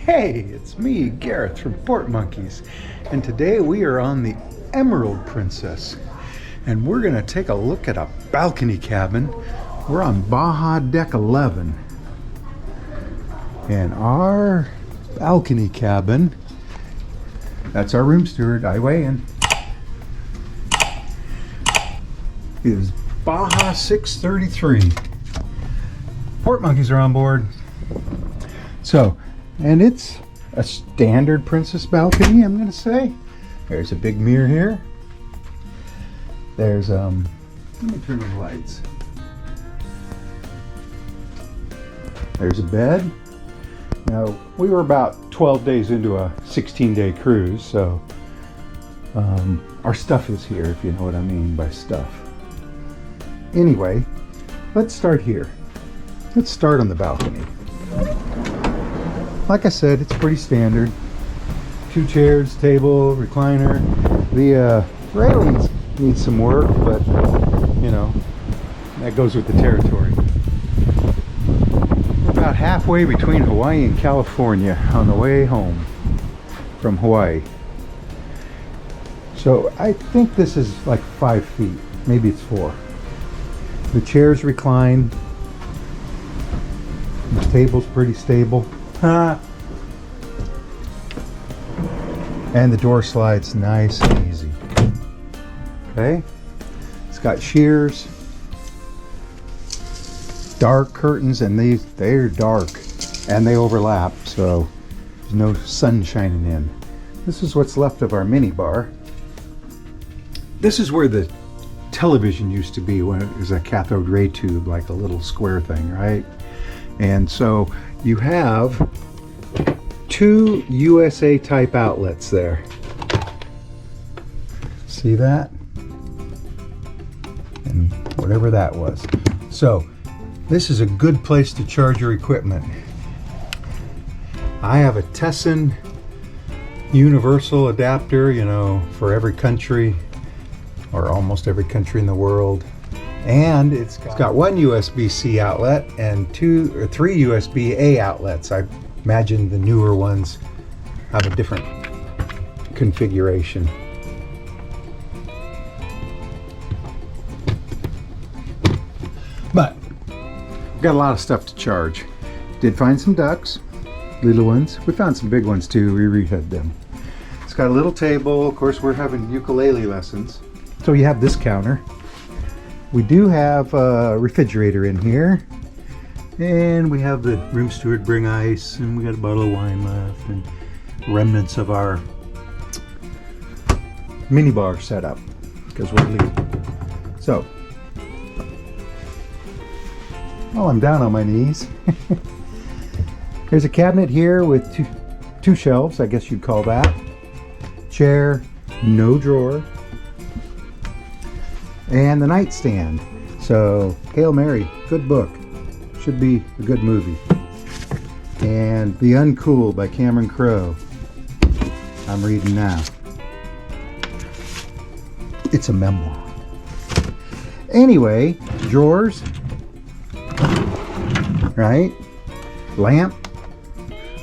Hey, it's me, Gareth from Port Monkeys, and today we are on the Emerald Princess, and we're gonna take a look at a balcony cabin. We're on Baja Deck 11, and our balcony cabin, that's our room steward, I weigh in, is Baja 633. Port Monkeys are on board. So, and it's a standard princess balcony, I'm gonna say. There's a big mirror here. There's let me turn the lights. There's a bed. Now, we were about 12 days into a 16-day cruise, so our stuff is here, if you know what I mean by stuff. Anyway, let's start here. Let's start on the balcony. Like I said, it's pretty standard. 2 chairs, table, recliner. The railings need some work, but you know, that goes with the territory. We're about halfway between Hawaii and California on the way home from Hawaii. So I think this is like 5 feet, maybe it's 4. The chairs recline. The table's pretty stable. And the door slides nice and easy. Okay, it's got shears, dark curtains, and they're dark and they overlap, so there's no sun shining in. This is what's left of our mini bar. This is where the television used to be, when it was a cathode ray tube, like a little square thing, right? And so you have 2 USA type outlets there. See that? And whatever that was. So this is a good place to charge your equipment. I have a Tesson universal adapter, you know, for every country, or almost every country in the world. And it's got 1 USB-C outlet and 2 or 3 USB-A outlets. I imagine the newer ones have a different configuration. But we've got a lot of stuff to charge. Did find some ducks, little ones. We found some big ones too. We rehead them. It's got a little table. Of course, we're having ukulele lessons. So you have this counter. We do have a refrigerator in here, and we have the room steward bring ice, and we got a bottle of wine left, and remnants of our mini bar setup because we're leaving. So, while I'm down on my knees, there's a cabinet here with two shelves, I guess you'd call that. Chair, no drawer. And the nightstand. So, Hail Mary, good book. Should be a good movie. And The Uncool by Cameron Crowe. I'm reading now. It's a memoir. Anyway, drawers. Right? Lamp.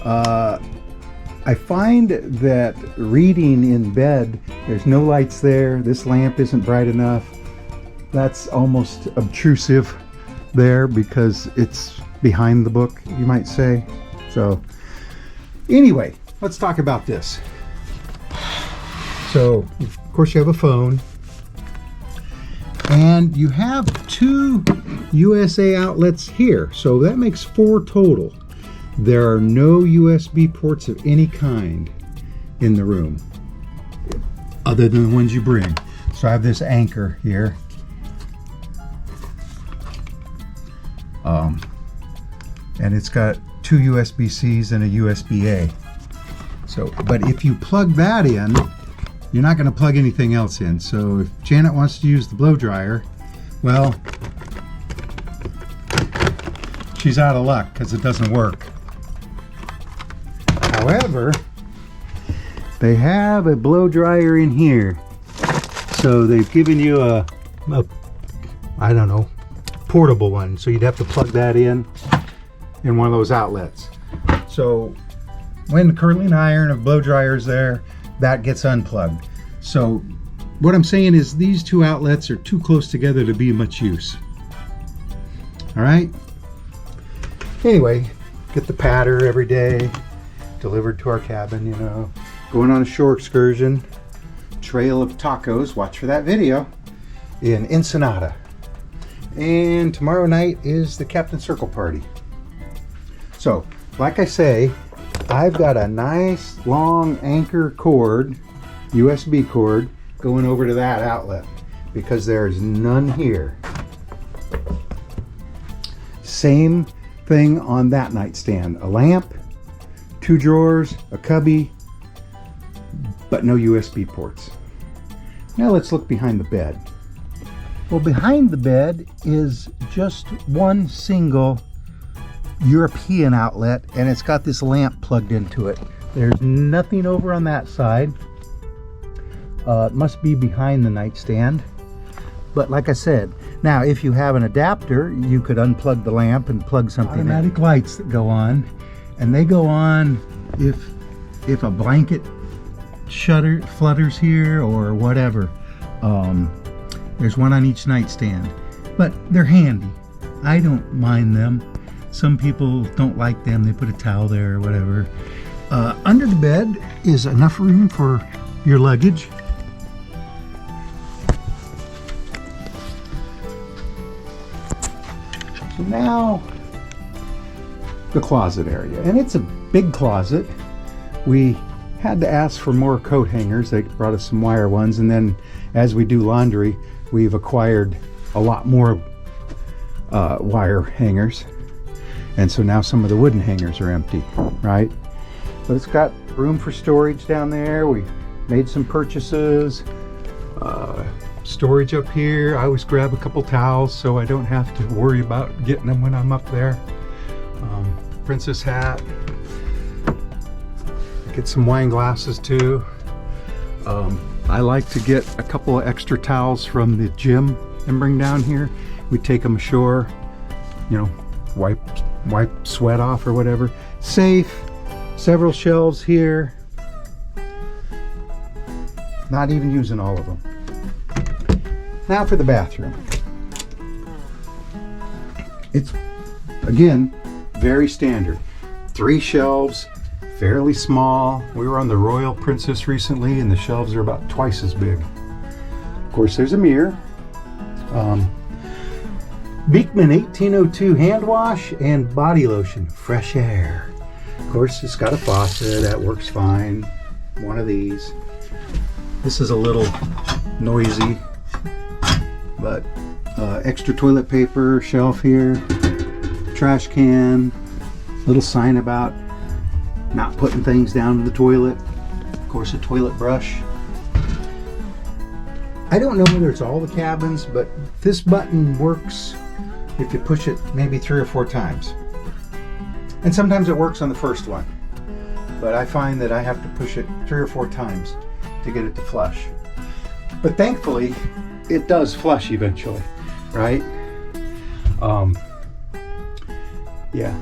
I find that reading in bed, there's no lights there. This lamp isn't bright enough. That's almost obtrusive there because it's behind the book, you might say. So anyway, let's talk about this. So of course you have a phone, and you have 2 USA outlets here, so that makes 4 total. There are no USB ports of any kind in the room other than the ones you bring. So I have this Anchor here. And it's got 2 USB-Cs and a USB-A. So, but if you plug that in, you're not going to plug anything else in. So if Janet wants to use the blow dryer, well, she's out of luck because it doesn't work. However, they have a blow dryer in here. So they've given you a I don't know, portable one. So you'd have to plug that in one of those outlets. So when the curling iron of blow dryer is there, that gets unplugged. So what I'm saying is these two outlets are too close together to be much use. All right. Anyway, get the patter every day delivered to our cabin, you know. Going on a shore excursion, Trail of Tacos, watch for that video, in Ensenada. And tomorrow night is the Captain Circle party. So, like I say, I've got a nice long anchor cord, USB cord, going over to that outlet because there's none here. Same thing on that nightstand. A lamp, 2 drawers, a cubby, but no USB ports. Now let's look behind the bed. Well, behind the bed is just one single European outlet, and it's got this lamp plugged into it. There's nothing over on that side. It must be behind the nightstand. But like I said, now if you have an adapter, you could unplug the lamp and plug something in. Automatic lights that go on, and they go on if a blanket flutters here or whatever. There's one on each nightstand, but they're handy. I don't mind them. Some people don't like them. They put a towel there or whatever. Under the bed is enough room for your luggage. So now the closet area, and it's a big closet. We had to ask for more coat hangers. They brought us some wire ones, and then as we do laundry, we've acquired a lot more wire hangers, and so now some of the wooden hangers are empty, right? But it's got room for storage down there. We made some purchases. Storage up here. I always grab a couple towels so I don't have to worry about getting them when I'm up there. Princess hat. Get some wine glasses too. I like to get a couple of extra towels from the gym and bring down here. We take them ashore, you know, wipe sweat off or whatever. Safe, several shelves here. Not even using all of them. Now for the bathroom. It's, again, very standard. 3 shelves, fairly small. We were on the Royal Princess recently, and the shelves are about twice as big. Of course, there's a mirror. Beekman 1802 hand wash and body lotion, fresh air. Of course, it's got a faucet that works fine. One of these. This is a little noisy, but extra toilet paper shelf here, trash can, little sign about not putting things down in the toilet. Of course, a toilet brush. I don't know whether it's all the cabins, but this button works if you push it maybe 3 or 4 times. And sometimes it works on the first one, but I find that I have to push it 3 or 4 times to get it to flush. But thankfully, it does flush eventually, right? Yeah,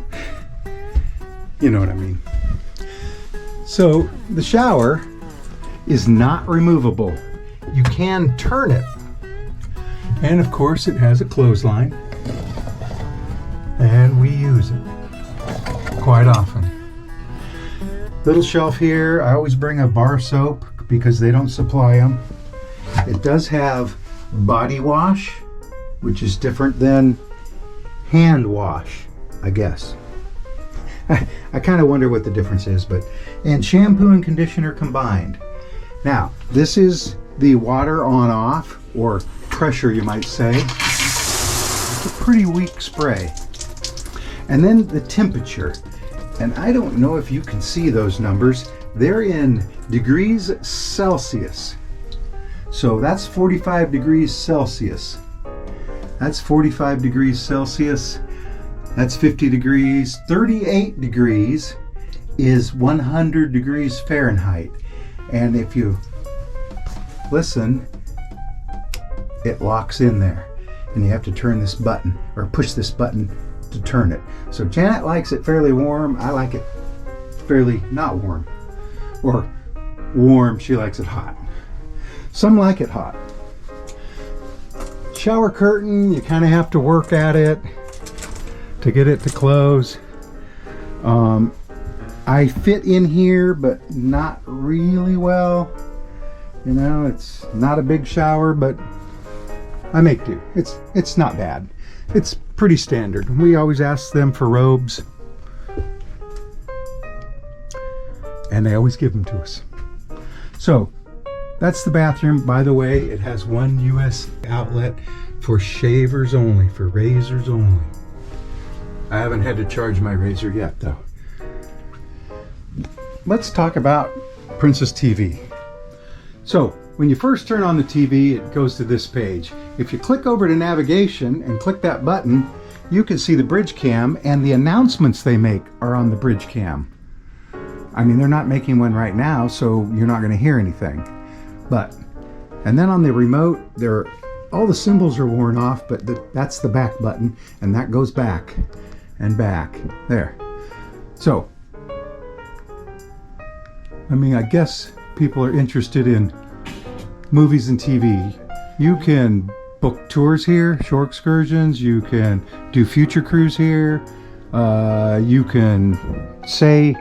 you know what I mean. So the shower is not removable. You can turn it. And of course it has a clothesline. And we use it quite often. Little shelf here. I always bring a bar soap because they don't supply them. It does have body wash, which is different than hand wash, I guess. I kind of wonder what the difference is, and shampoo and conditioner combined. Now, this is the water on off, or pressure you might say. It's a pretty weak spray. And then the temperature. And I don't know if you can see those numbers. They're in degrees Celsius. So that's 45 degrees Celsius. That's 45 degrees Celsius. That's 50 degrees. 38 degrees is 100 degrees Fahrenheit. And if you listen, it locks in there. And you have to turn this button, or push this button to turn it. So Janet likes it fairly warm. I like it fairly not warm. Or warm, she likes it hot. Some like it hot. Shower curtain, you kind of have to work at it to get it to close. I fit in here, but not really well. You know, it's not a big shower, but I make do. It's not bad. It's pretty standard. We always ask them for robes, and they always give them to us. So that's the bathroom. By the way, it has one US outlet for shavers only, for razors only. I haven't had to charge my razor yet, though. Let's talk about Princess TV. So when you first turn on the TV, it goes to this page. If you click over to navigation and click that button, you can see the bridge cam, and the announcements they make are on the bridge cam. I mean, they're not making one right now, so you're not going to hear anything. And then on the remote, all the symbols are worn off, but that's the back button, and that goes back and back. There. So, I mean, I guess people are interested in movies and TV. You can book tours here, shore excursions. You can do future cruise here. You can say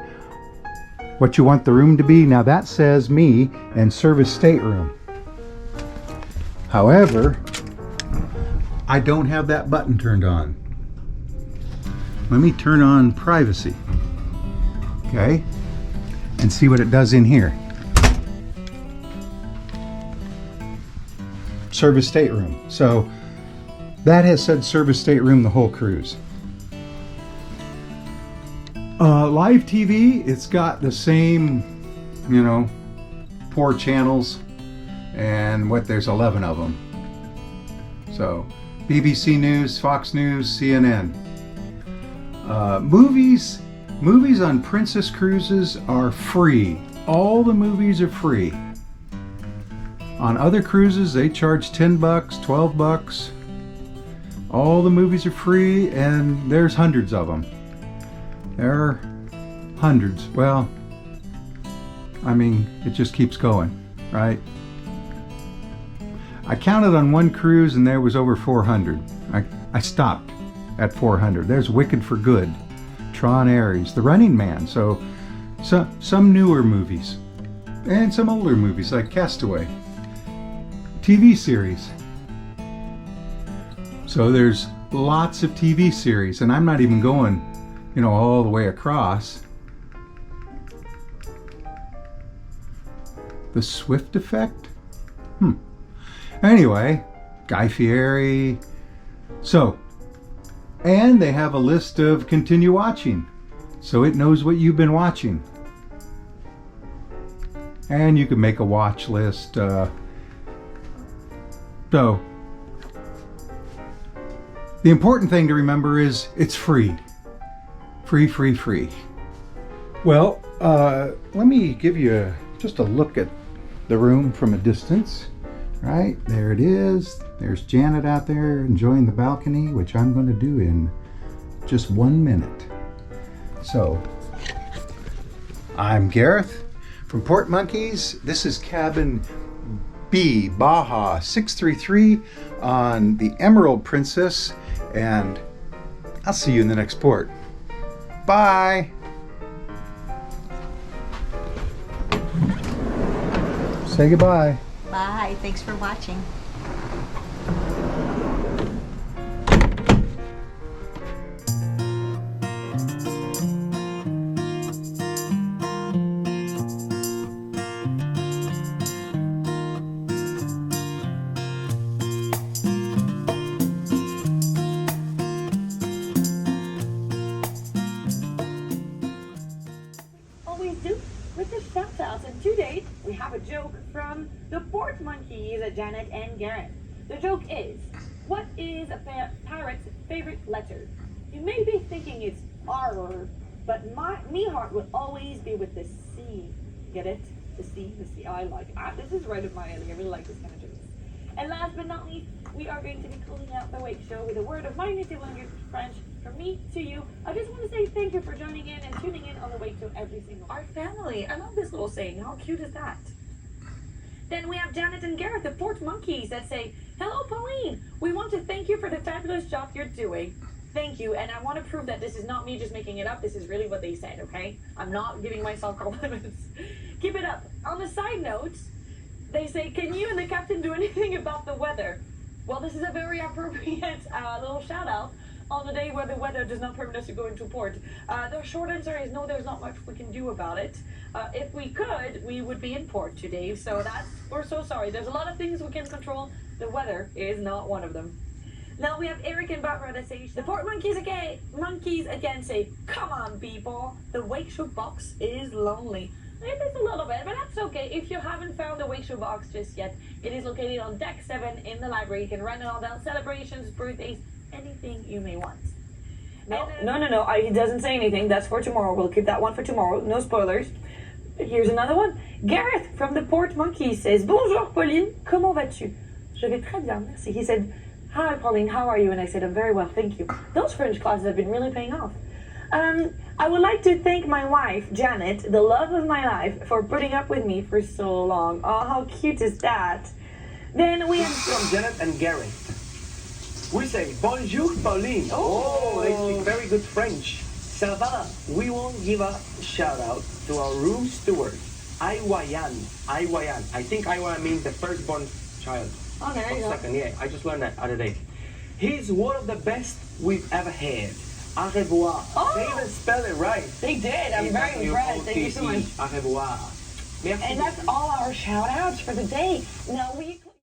what you want the room to be. Now that says me and service stateroom. However, I don't have that button turned on. Let me turn on privacy. Okay? And see what it does in here. Service stateroom. So that has said service stateroom the whole cruise. Live TV, it's got the same, 4 channels, and there's 11 of them. So BBC News, Fox News, CNN. Movies on Princess Cruises are free. All the movies are free. On other cruises, they charge $10, $12. All the movies are free, and there's hundreds of them. There are hundreds. Well, I mean, it just keeps going, right? I counted on one cruise, and there was over 400. I stopped at 400. There's Wicked for Good, Tron Ares, The Running Man. So some newer movies, and some older movies like Castaway. TV series. So there's lots of TV series, and I'm not even going, all the way across. The Swift Effect? Anyway, Guy Fieri. So, and they have a list of continue watching, so it knows what you've been watching. And you can make a watch list. So, the important thing to remember is it's free. Free. Well, let me give you just a look at the room from a distance. Right, there it is. There's Janet out there enjoying the balcony, which I'm going to do in just 1 minute. So, I'm Gareth from Port Monkeys. This is cabin B, Baja 633 on the Emerald Princess, and I'll see you in the next port. Bye! Say goodbye. Bye. Thanks for watching. Always do with the shout outs, and to date we have a joke from the Port Monkeys, Janet and Garrett. The joke is, what is a parrot's favorite letter? You may be thinking it's R, but me heart will always be with the C. Get it? The C. I like it. This is right up my alley. I really like this kind of jokes. And last but not least, we are going to be closing out the Wake Show with a word of my native language, French, From me to you, I just want to say thank you for joining in and tuning in on the way to every single Our family. I love this little saying. How cute is that? Then we have Janet and Gareth, the Port Monkeys, that say, "Hello, Pauline. We want to thank you for the fabulous job you're doing. Thank you, and I want to prove that this is not me just making it up. This is really what they said, okay? I'm not giving myself compliments. Keep it up." On a side note, they say, "Can you and the captain do anything about the weather?" Well, this is a very appropriate little shout out on the day where the weather does not permit us to go into port. The short answer is no, there's not much we can do about it. If we could, we would be in port today. So we're so sorry. There's a lot of things we can control. The weather is not one of them. Now we have Eric and Barbara that say, "The Port Monkeys again say, come on people, the wake shoe box is lonely." It is a little bit, but that's okay. If you haven't found the wake shoe box just yet, it is located on deck 7 in the library. You can rent it on down celebrations, birthdays, anything you may want. No, he doesn't say anything. That's for tomorrow. We'll keep that one for tomorrow. No spoilers. But here's another one. Gareth from the Port Monkey says, "Bonjour Pauline, comment vas-tu?" Je vais très bien, merci. He said, "Hi Pauline, how are you?" And I said, "I'm very well, thank you." Those French classes have been really paying off. I would like to thank my wife, Janet, the love of my life, for putting up with me for so long. Oh, how cute is that? Then we have From Janet and Gareth. We say, "Bonjour Pauline." Oh, they speak very good French. Ça va? We won't give a shout out to our room steward, Aiwayan. Aiwayan. I think Aiwayan means the firstborn child. Oh, there you Or go. second, yeah. I just learned that other day. He's one of the best we've ever had. Au revoir. Oh! They even spell it right. They did. I'm very impressed. Thank you so much. Au revoir. Merci. And that's all our shout outs for the day. Now we